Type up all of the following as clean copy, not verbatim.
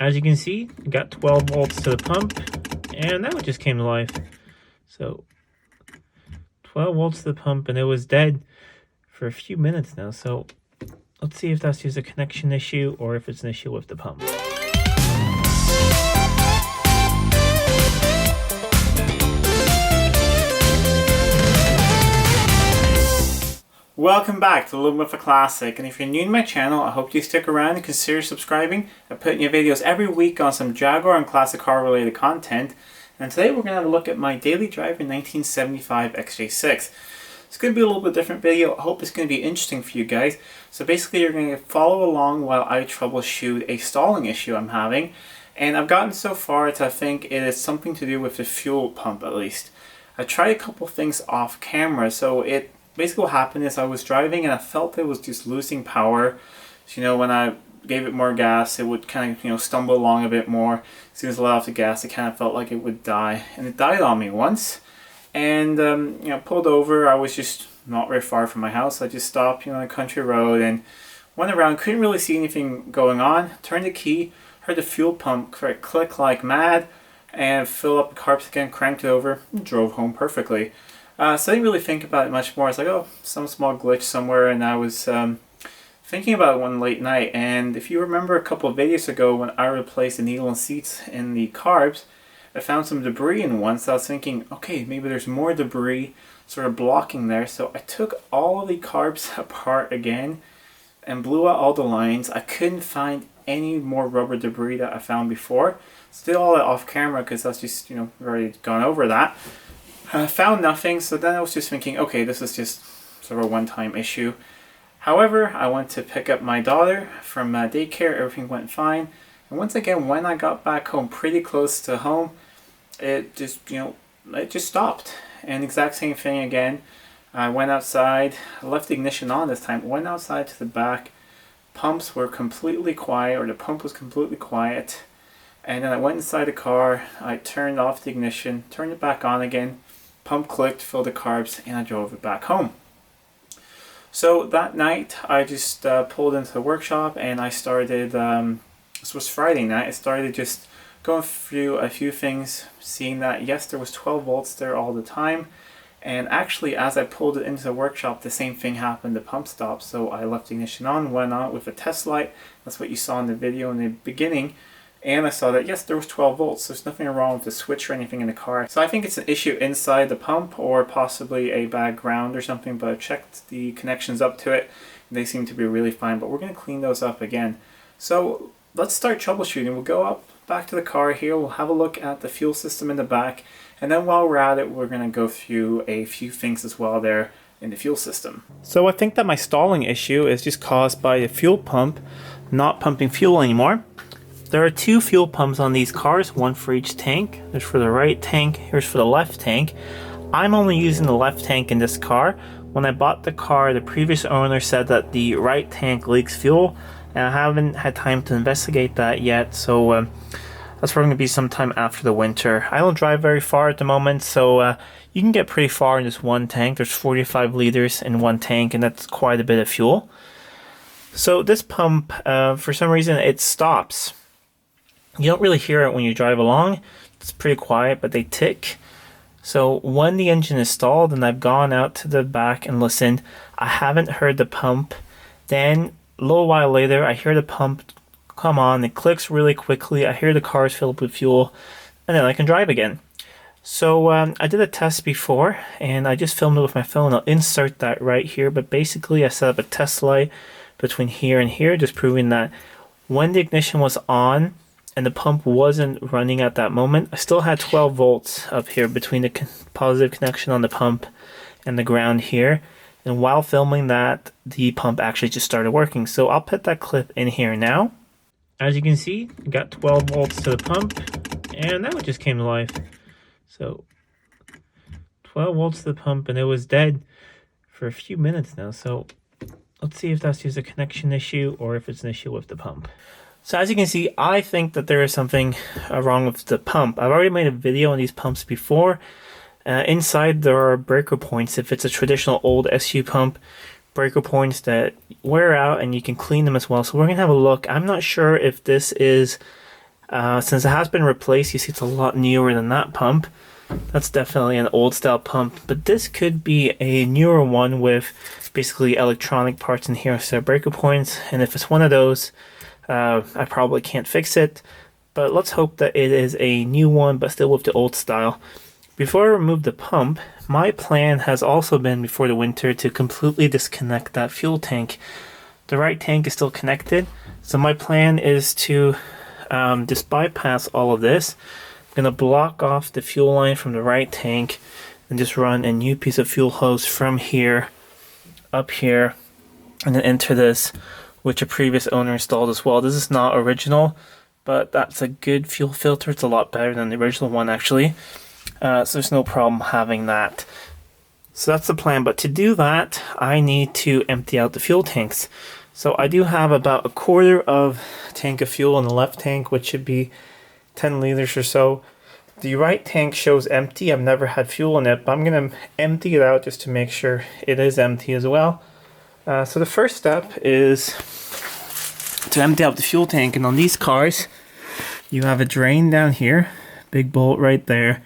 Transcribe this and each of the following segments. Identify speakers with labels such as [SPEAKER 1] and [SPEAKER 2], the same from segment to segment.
[SPEAKER 1] As you can see, got 12 volts to the pump, and that one just came to life. So 12 volts to the pump, and it was dead for a few minutes now. So let's see if that's just a connection issue or if it's an issue with the pump. Welcome back to Living with a Classic, and if you're new to my channel, I hope you stick around and consider subscribing. I put new videos every week on some Jaguar and classic car related content, and today we're going to have a look at my daily driver 1975 XJ6. It's going to be a little bit different video. I hope it's going to be interesting for you guys. So basically you're going to follow along while I troubleshoot a stalling issue I'm having, and I've gotten so far to think it is something to do with the fuel pump at least. I tried a couple things off camera, so basically what happened is I was driving and I felt it was just losing power. So, when I gave it more gas, it would kind of, stumble along a bit more. As soon as I let off the gas, it kind of felt like it would die. And it died on me once. And, pulled over. I was just not very far from my house. I just stopped, on a country road and went around. Couldn't really see anything going on. Turned the key, heard the fuel pump click like mad, and fill up the carbs again, cranked it over, and drove home perfectly. So I didn't really think about it much more. I was like, oh, some small glitch somewhere, and I was thinking about it one late night. And if you remember a couple of videos ago when I replaced the needle and seats in the carbs, I found some debris in one, so I was thinking, okay, maybe there's more debris sort of blocking there. So I took all of the carbs apart again and blew out all the lines. I couldn't find any more rubber debris that I found before. Still all that off camera because that's just, we've already gone over that. Found nothing, so then I was just thinking, okay, this is just sort of a one-time issue. However, I went to pick up my daughter from daycare, everything went fine. And once again, when I got back home, pretty close to home, it just, it just stopped. And exact same thing again. I went outside, I left the ignition on this time, went outside to the back, pumps were completely quiet, or the pump was completely quiet. And then I went inside the car, I turned off the ignition, turned it back on again, pump clicked, filled the carbs, and I drove it back home. So that night I just pulled into the workshop and I started, this was Friday night, I started just going through a few things, seeing that yes, there was 12 volts there all the time. And actually as I pulled it into the workshop, the same thing happened, the pump stopped. So I left the ignition on, went out with a test light, that's what you saw in the video in the beginning. And I saw that, yes, there was 12 volts. There's nothing wrong with the switch or anything in the car. So I think it's an issue inside the pump or possibly a bad ground or something, but I checked the connections up to it. And they seem to be really fine, but we're going to clean those up again. So let's start troubleshooting. We'll go up back to the car here. We'll have a look at the fuel system in the back. And then while we're at it, we're going to go through a few things as well there in the fuel system. So I think that my stalling issue is just caused by the fuel pump not pumping fuel anymore. There are two fuel pumps on these cars, one for each tank. There's for the right tank, here's for the left tank. I'm only using the left tank in this car. When I bought the car, the previous owner said that the right tank leaks fuel, and I haven't had time to investigate that yet, so that's probably going to be sometime after the winter. I don't drive very far at the moment, so you can get pretty far in this one tank. There's 45 liters in one tank, and that's quite a bit of fuel. So this pump, for some reason, it stops. You don't really hear it when you drive along. It's pretty quiet, but they tick. So when the engine is stalled and I've gone out to the back and listened, I haven't heard the pump. Then a little while later, I hear the pump come on. It clicks really quickly. I hear the cars fill up with fuel, and then I can drive again. So I did a test before, and I just filmed it with my phone. I'll insert that right here. But basically, I set up a test light between here and here, just proving that when the ignition was on, and the pump wasn't running at that moment, I still had 12 volts up here between the positive connection on the pump and the ground here. And while filming that, the pump actually just started working. So I'll put that clip in here now. As you can see, got 12 volts to the pump, and that one just came to life. So 12 volts to the pump, and it was dead for a few minutes now. So let's see if that's just a connection issue or if it's an issue with the pump. So as you can see, I think that there is something wrong with the pump. I've already made a video on these pumps before. Inside there are breaker points. If it's a traditional old SU pump, breaker points that wear out, and you can clean them as well. So we're going to have a look. I'm not sure if this is Since it has been replaced, you see it's a lot newer than that pump. That's definitely an old style pump, but this could be a newer one with basically electronic parts in here instead of breaker points. And if it's one of those, I probably can't fix it, but let's hope that it is a new one, but still with the old style. Before I remove the pump, my plan has also been before the winter to completely disconnect that fuel tank. The right tank is still connected, so my plan is to just bypass all of this. I'm going to block off the fuel line from the right tank and just run a new piece of fuel hose from here up here and then enter this, which a previous owner installed as well. This is not original, but that's a good fuel filter. It's a lot better than the original one actually. So there's no problem having that. So that's the plan, but to do that I need to empty out the fuel tanks. So I do have about 1/4 of a tank of fuel in the left tank, which should be 10 liters or so. The right tank shows empty. I've never had fuel in it, but I'm going to empty it out just to make sure it is empty as well. So the first step is to empty out the fuel tank, and on these cars you have a drain down here, big bolt right there,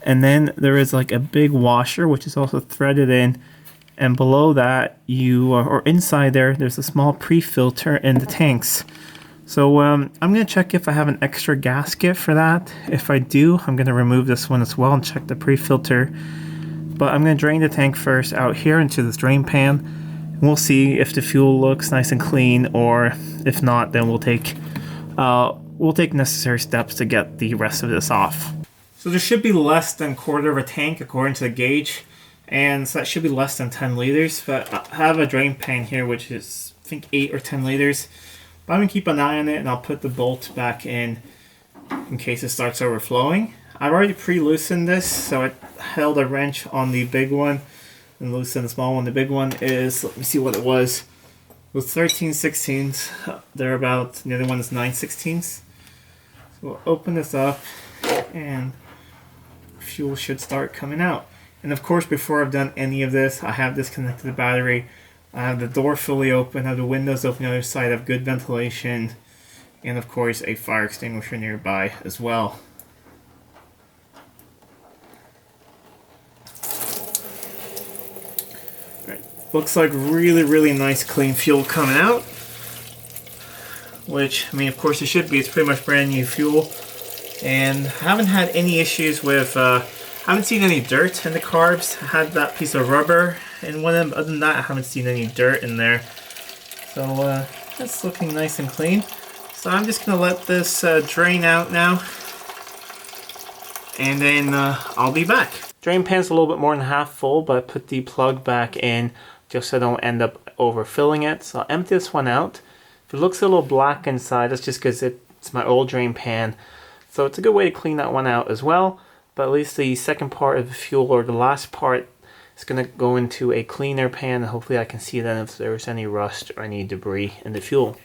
[SPEAKER 1] and then there is like a big washer which is also threaded in, and below that or inside there's a small pre-filter in the tanks. So I'm going to check if I have an extra gasket for that. If I do, I'm going to remove this one as well and check the pre-filter. But I'm going to drain the tank first out here into this drain pan. We'll see if the fuel looks nice and clean, or if not, then we'll take necessary steps to get the rest of this off. So there should be less than 1/4 of a tank according to the gauge, and so that should be less than 10 liters. But I have a drain pan here which is I think 8 or 10 liters. But I'm going to keep an eye on it, and I'll put the bolt back in case it starts overflowing. I've already pre-loosened this, so I held a wrench on the big one and loosened the small one. The big one is, let me see what it was. It was 13/16, thereabouts. The other one is 9/16. So we'll open this up, and fuel should start coming out. And of course, before I've done any of this, I have disconnected the battery. I have the door fully open, I have the windows open on the other side, I have good ventilation, and of course a fire extinguisher nearby as well. Right. Looks like really nice clean fuel coming out, which, I mean, of course it should be. It's pretty much brand new fuel, and I haven't had any issues with I haven't seen any dirt in the carbs. I had that piece of rubber in one of them. Other than that, I haven't seen any dirt in there. So that's looking nice and clean. So I'm just going to let this drain out now, and then I'll be back. Drain pan's a little bit more than half full, but I put the plug back in just so I don't end up overfilling it. So I'll empty this one out. If it looks a little black inside, that's just because it's my old drain pan. So it's a good way to clean that one out as well. But at least the second part of the fuel, or the last part, is going to go into a cleaner pan, and hopefully I can see then if there's any rust or any debris in the fuel.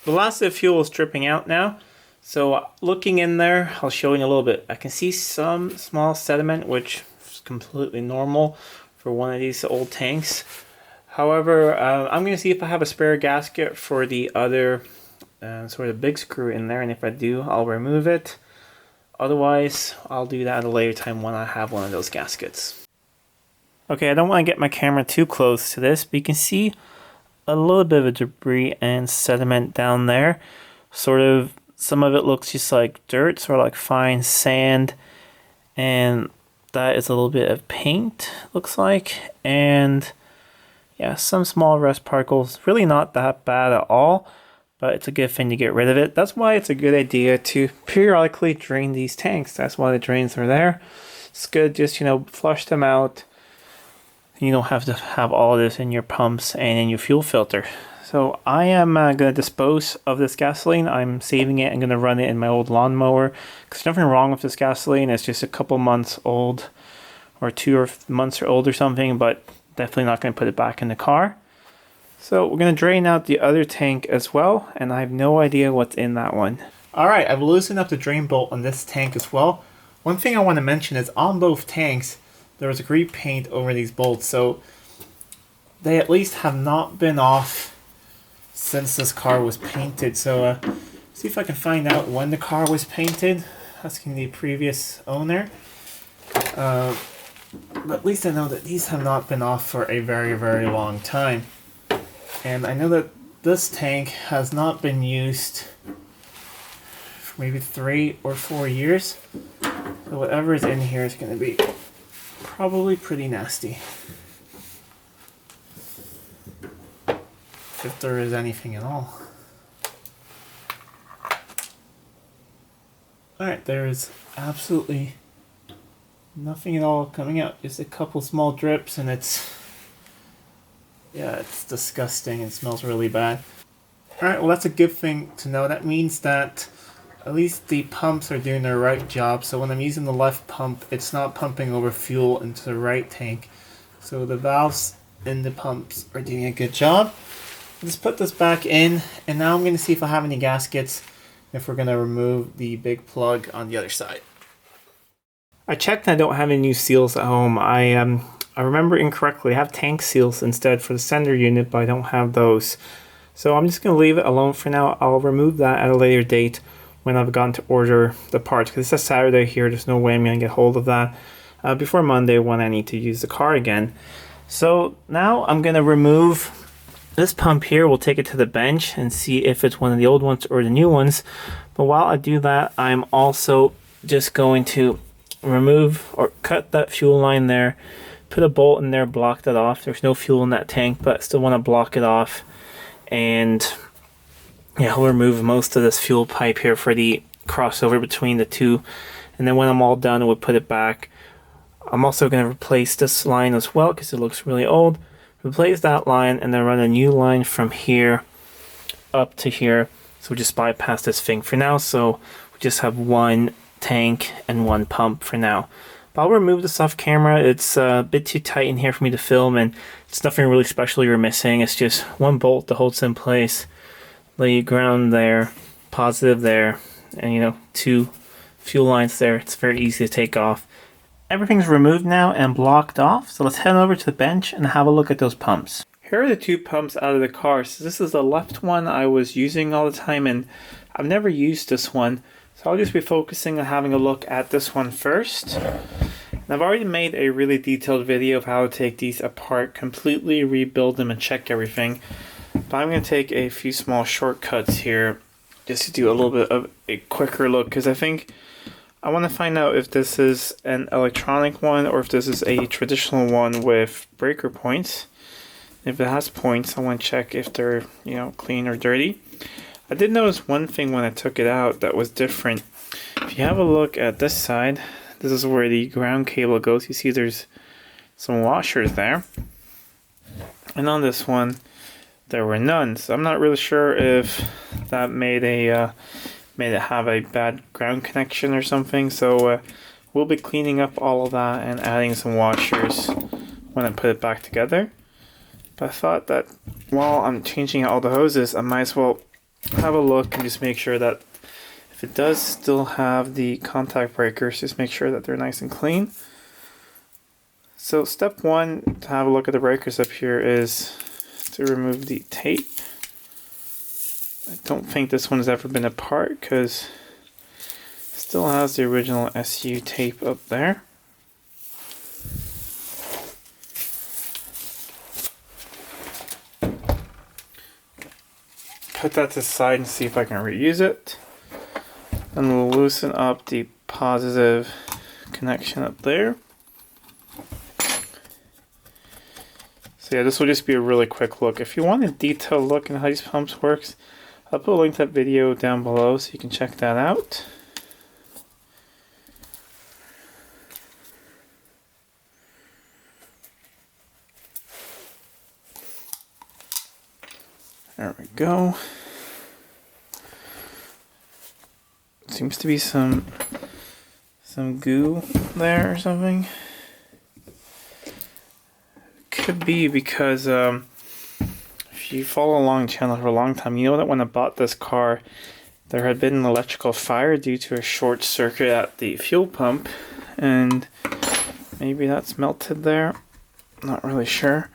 [SPEAKER 1] The last of the fuel is dripping out now. So looking in there, I'll show you a little bit. I can see some small sediment, which is completely normal for one of these old tanks. However, I'm going to see if I have a spare gasket for the other sort of big screw in there, and if I do, I'll remove it. Otherwise, I'll do that at a later time when I have one of those gaskets. Okay, I don't want to get my camera too close to this, but you can see a little bit of debris and sediment down there. Sort of, some of it looks just like dirt, sort of like fine sand, and that is a little bit of paint, looks like, and yeah, some small rust particles. Really not that bad at all, but it's a good thing to get rid of it. That's why it's a good idea to periodically drain these tanks. That's why the drains are there. It's good just, flush them out. You don't have to have all of this in your pumps and in your fuel filter. So I am going to dispose of this gasoline. I'm saving it. I'm going to run it in my old lawnmower. Because there's nothing wrong with this gasoline. It's just a couple months old, or 2 months old or something, but definitely not going to put it back in the car. So we're going to drain out the other tank as well, and I have no idea what's in that one. Alright, I've loosened up the drain bolt on this tank as well. One thing I want to mention is on both tanks, there was a green paint over these bolts, so they at least have not been off since this car was painted. So See if I can find out when the car was painted, asking the previous owner. But at least I know that these have not been off for a very, very long time. And I know that this tank has not been used for maybe 3 or 4 years. So whatever is in here is going to be probably pretty nasty. If there is anything at all. Alright, there is absolutely nothing at all coming out. Just a couple small drips, and it's disgusting and smells really bad. Alright, well that's a good thing to know. That means that at least the pumps are doing their right job. So when I'm using the left pump, it's not pumping over fuel into the right tank. So the valves in the pumps are doing a good job. Let's put this back in, and now I'm going to see if I have any gaskets, if we're going to remove the big plug on the other side. I checked and I don't have any new seals at home. I remember incorrectly. I have tank seals instead for the sender unit, but I don't have those. So I'm just going to leave it alone for now. I'll remove that at a later date when I've gone to order the parts, because it's a Saturday here. There's no way I'm going to get hold of that before Monday when I need to use the car again. So now I'm going to remove this pump here. We'll take it to the bench and see if it's one of the old ones or the new ones. But while I do that, I'm also just going to remove or cut that fuel line there, put a bolt in there, block that off. There's no fuel in that tank, but I still want to block it off. And yeah, I'll remove most of this fuel pipe here for the crossover between the two. And then when I'm all done, we'll put it back. I'm also going to replace this line as well because it looks really old. Replace that line and then run a new line from here up to here. So we just bypass this thing for now. So we just have one tank and one pump for now. But I'll remove this off camera. It's a bit too tight in here for me to film, and it's nothing really special you're missing. It's just one bolt that holds it in place. The ground there, positive there, and 2 fuel lines there. It's very easy to take off. Everything's removed now and blocked off, so let's head over to the bench and have a look at those pumps. Here are the 2 pumps out of the car. So this is the left one I was using all the time, and I've never used this one. So I'll just be focusing on having a look at this one first. And I've already made a really detailed video of how to take these apart, completely rebuild them and check everything. But I'm going to take a few small shortcuts here just to do a little bit of a quicker look, because I think I want to find out if this is an electronic one or if this is a traditional one with breaker points. If it has points, I want to check if they're, clean or dirty. I did notice one thing when I took it out that was different. If you have a look at this side, this is where the ground cable goes. You see there's some washers there. And on this one, there were none. So I'm not really sure if that made it have a bad ground connection or something. So we'll be cleaning up all of that and adding some washers when I put it back together. But I thought that while I'm changing out all the hoses, I might as well have a look and just make sure that if it does still have the contact breakers, just make sure that they're nice and clean. So step 1 to have a look at the breakers up here is to remove the tape. I don't think this one has ever been apart because it still has the original SU tape up there. Put that to the side and see if I can reuse it. And we'll loosen up the positive connection up there. So yeah, this will just be a really quick look. If you want a detailed look at how these pumps works, I'll put a link to that video down below so you can check that out. There we go. Seems to be some goo there or something. Could be because if you follow along the channel for a long time, you know that when I bought this car, there had been an electrical fire due to a short circuit at the fuel pump, and maybe that's melted there. Not really sure.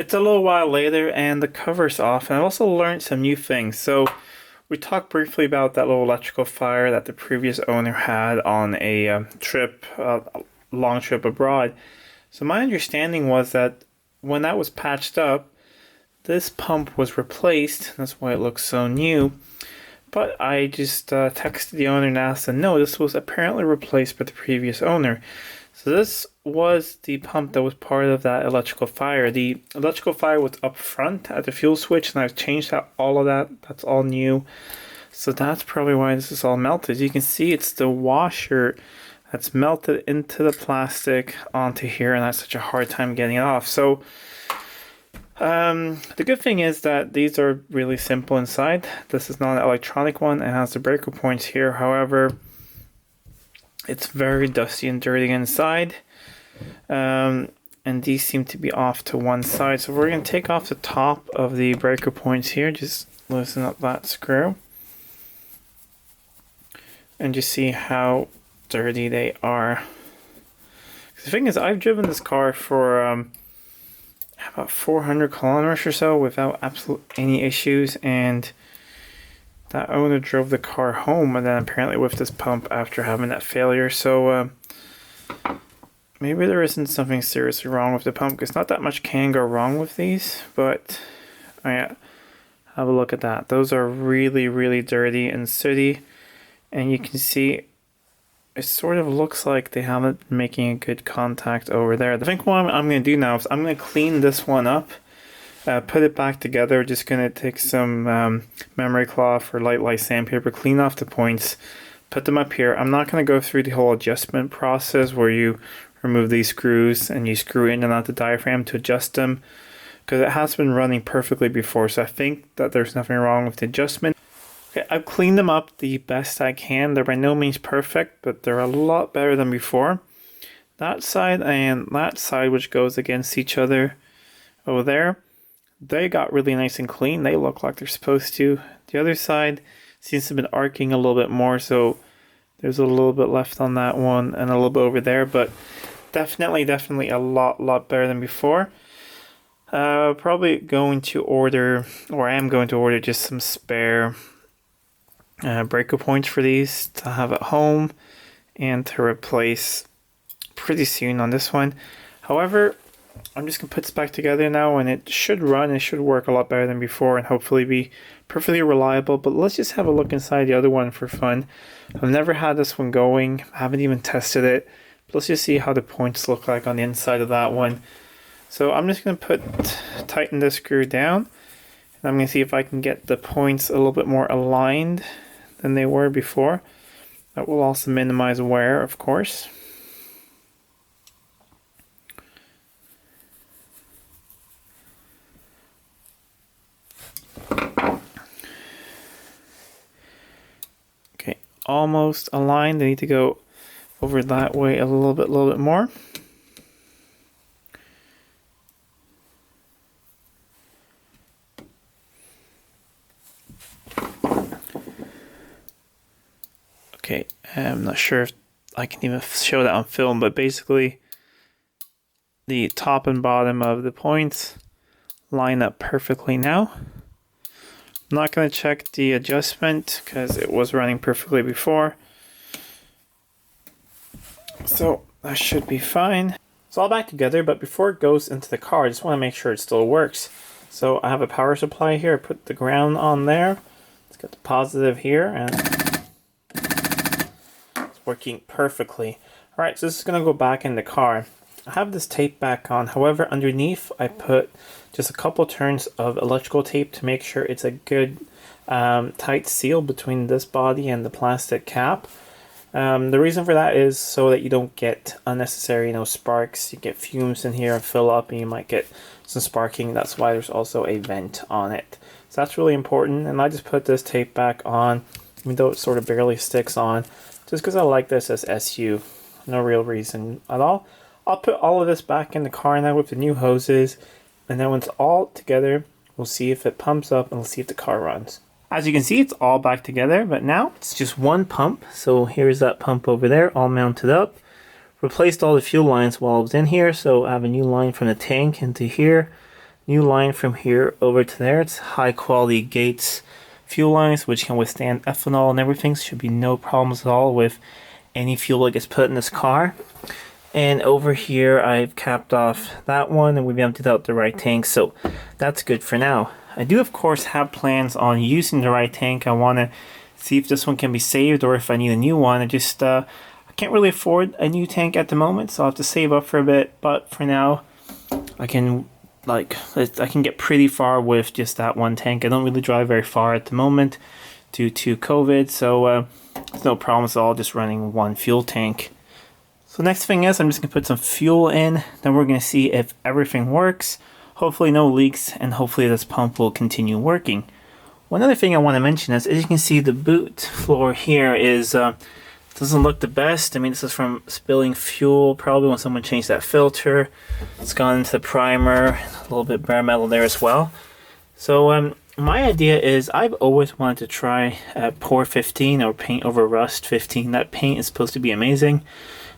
[SPEAKER 1] It's a little while later and the cover's off, and I also learned some new things. So we talked briefly about that little electrical fire that the previous owner had on a long trip abroad. So my understanding was that when that was patched up, this pump was replaced. That's why it looks so new. But I just texted the owner and asked them, no, this was apparently replaced by the previous owner. So this was the pump that was part of that electrical fire. The electrical fire was up front at the fuel switch, and I've changed out all of that. That's all new. So that's probably why this is all melted. You can see it's the washer that's melted into the plastic onto here, and that's such a hard time getting it off. So the good thing is that these are really simple inside. This is not an electronic one. It has the breaker points here. However, it's very dusty and dirty inside. And these seem to be off to one side. So we're going to take off the top of the breaker points here. Just loosen up that screw. And just see how dirty they are. The thing is, I've driven this car for about 400 kilometers or so without absolutely any issues, and that owner drove the car home and then apparently with this pump after having that failure. So maybe there isn't something seriously wrong with the pump, because not that much can go wrong with these. But have a look at that. Those are really, really dirty and sooty, and you can see it sort of looks like they haven't been making a good contact over there. I think what I'm going to do now is I'm going to clean this one up, put it back together. Just going to take some memory cloth or light sandpaper, clean off the points, put them up here. I'm not going to go through the whole adjustment process where you remove these screws and you screw in and out the diaphragm to adjust them, because it has been running perfectly before. So I think that there's nothing wrong with the adjustment. Okay, I've cleaned them up the best I can. They're by no means perfect, but they're a lot better than before. That side and that side, which goes against each other over there, they got really nice and clean. They look like they're supposed to. The other side seems to have been arcing a little bit more, so there's a little bit left on that one and a little bit over there, but definitely a lot better than before. Probably going to order, or I am going to order, just some spare breaker points for these to have at home and to replace pretty soon on this one. However, I'm just gonna put this back together now, and it should run. It should work a lot better than before and hopefully be perfectly reliable. But let's just have a look inside the other one for fun. I've never had this one going, I haven't even tested it, but let's just see how the points look like on the inside of that one. So I'm just gonna tighten this screw down, and I'm gonna see if I can get the points a little bit more aligned than they were before. That will also minimize wear, of course. Okay, almost aligned. They need to go over that way a little bit more. Okay, I'm not sure if I can even show that on film, but basically the top and bottom of the points line up perfectly now. I'm not going to check the adjustment because it was running perfectly before. So that should be fine. It's all back together, but before it goes into the car, I just want to make sure it still works. So I have a power supply here. I put the ground on there. It's got the positive here, and working perfectly. Alright, so this is going to go back in the car. I have this tape back on. However, underneath I put just a couple turns of electrical tape to make sure it's a good tight seal between this body and the plastic cap. The reason for that is so that you don't get unnecessary sparks. You get fumes in here and fill up, and you might get some sparking. That's why there's also a vent on it. So that's really important, and I just put this tape back on, even though it sort of barely sticks on, just because I like this as SU. No real reason at all. I'll put all of this back in the car now with the new hoses, and then when it's all together, we'll see if it pumps up and we'll see if the car runs. As you can see, it's all back together, but now it's just one pump. So here's that pump over there, all mounted up. Replaced all the fuel lines while I was in here, so I have a new line from the tank into here. new line from here over to there. It's high quality Gates fuel lines which can withstand ethanol and everything, so should be no problems at all with any fuel that gets put in this car. And over here I've capped off that one and we've emptied out the right tank, so that's good for now. I do of course have plans on using the right tank. I want to see if this one can be saved or if I need a new one. I can't really afford a new tank at the moment, so I'll have to save up for a bit, but for now I can get pretty far with just that one tank. I don't really drive very far at the moment due to COVID, so there's no problems at all just running one fuel tank. So next thing is I'm just going to put some fuel in, then we're going to see if everything works. Hopefully no leaks, and hopefully this pump will continue working. One other thing I want to mention is, as you can see, the boot floor here doesn't look the best. I mean, this is from spilling fuel, probably when someone changed that filter. It's gone into the primer, a little bit bare metal there as well. So my idea is I've always wanted to try Pour 15 or Paint Over Rust 15. That paint is supposed to be amazing.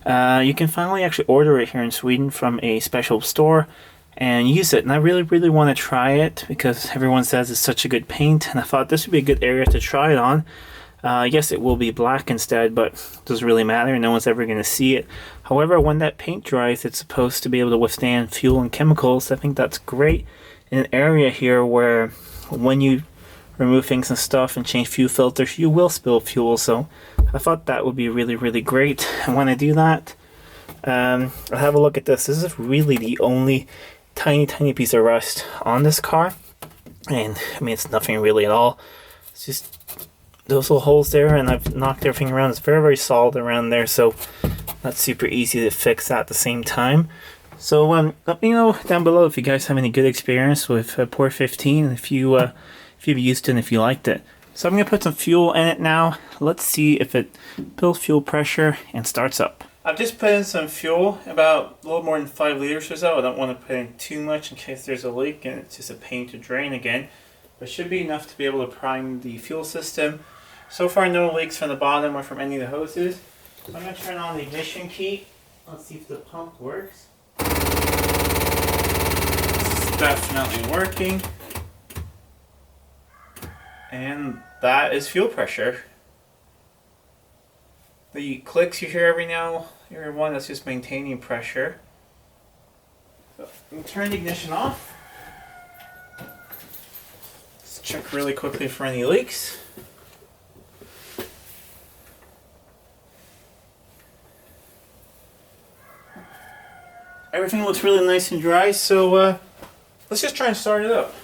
[SPEAKER 1] You can finally actually order it here in Sweden from a special store and use it, and I really want to try it because everyone says it's such a good paint, and I thought this would be a good area to try it on. Yes, it will be black instead, but it doesn't really matter. No one's ever going to see it. However, when that paint dries, it's supposed to be able to withstand fuel and chemicals. I think that's great in an area here where when you remove things and stuff and change fuel filters, you will spill fuel. So I thought that would be really great. And when I do that, I'll have a look at this. This is really the only tiny piece of rust on this car. And I mean, it's nothing really at all. It's just those little holes there, and I've knocked everything around. It's very solid around there, so that's super easy to fix at the same time. So let me know down below if you guys have any good experience with Pour 15, if you've used it and if you liked it. So I'm going to put some fuel in it now. Let's see if it builds fuel pressure and starts up. I've just put in some fuel, about a little more than 5 liters or so. I don't want to put in too much in case there's a leak and it's just a pain to drain again. But it should be enough to be able to prime the fuel system. So far no leaks from the bottom or from any of the hoses. So I'm going to turn on the ignition key. Let's see if the pump works. It's definitely working. And that is fuel pressure. The clicks you hear every one, that's just maintaining pressure. So I'm going to turn the ignition off. Let's check really quickly for any leaks. Everything looks really nice and dry, so let's just try and start it up.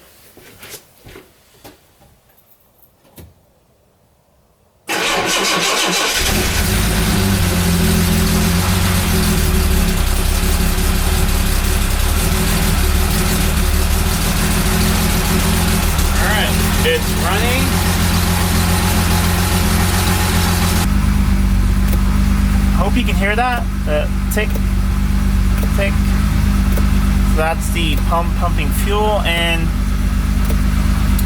[SPEAKER 1] Alright, it's running. Hope you can hear that. Tick. So that's the pump pumping fuel and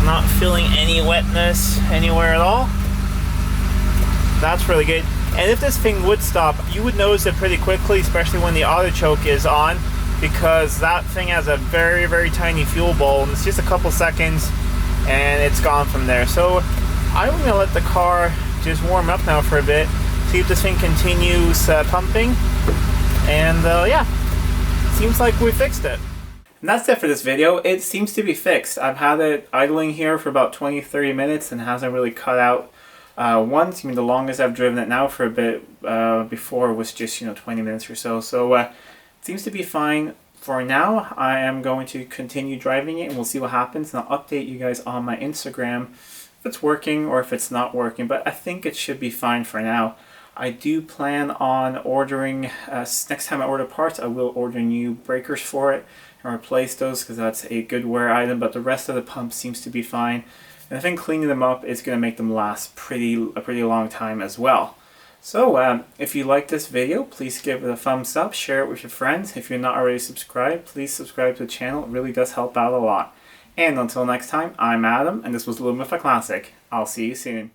[SPEAKER 1] not feeling any wetness anywhere at all. That's really good. And if this thing would stop, you would notice it pretty quickly, especially when the auto choke is on, because that thing has a very tiny fuel bowl, and it's just a couple seconds and it's gone from there. So I'm going to let the car just warm up now for a bit, see if this thing continues pumping, and yeah. Seems like we fixed it. And that's it for this video. It seems to be fixed. I've had it idling here for about 20-30 minutes and hasn't really cut out once. I mean, the longest I've driven it now for a bit before was just 20 minutes or so. So it seems to be fine for now. I am going to continue driving it and we'll see what happens, and I'll update you guys on my Instagram if it's working or if it's not working, but I think it should be fine for now. I do plan on ordering, next time I order parts, I will order new breakers for it and replace those because that's a good wear item, but the rest of the pump seems to be fine. And I think cleaning them up is going to make them last a pretty long time as well. So if you like this video, please give it a thumbs up, share it with your friends. If you're not already subscribed, please subscribe to the channel. It really does help out a lot. And until next time, I'm Adam, and this was Living with a Classic. I'll see you soon.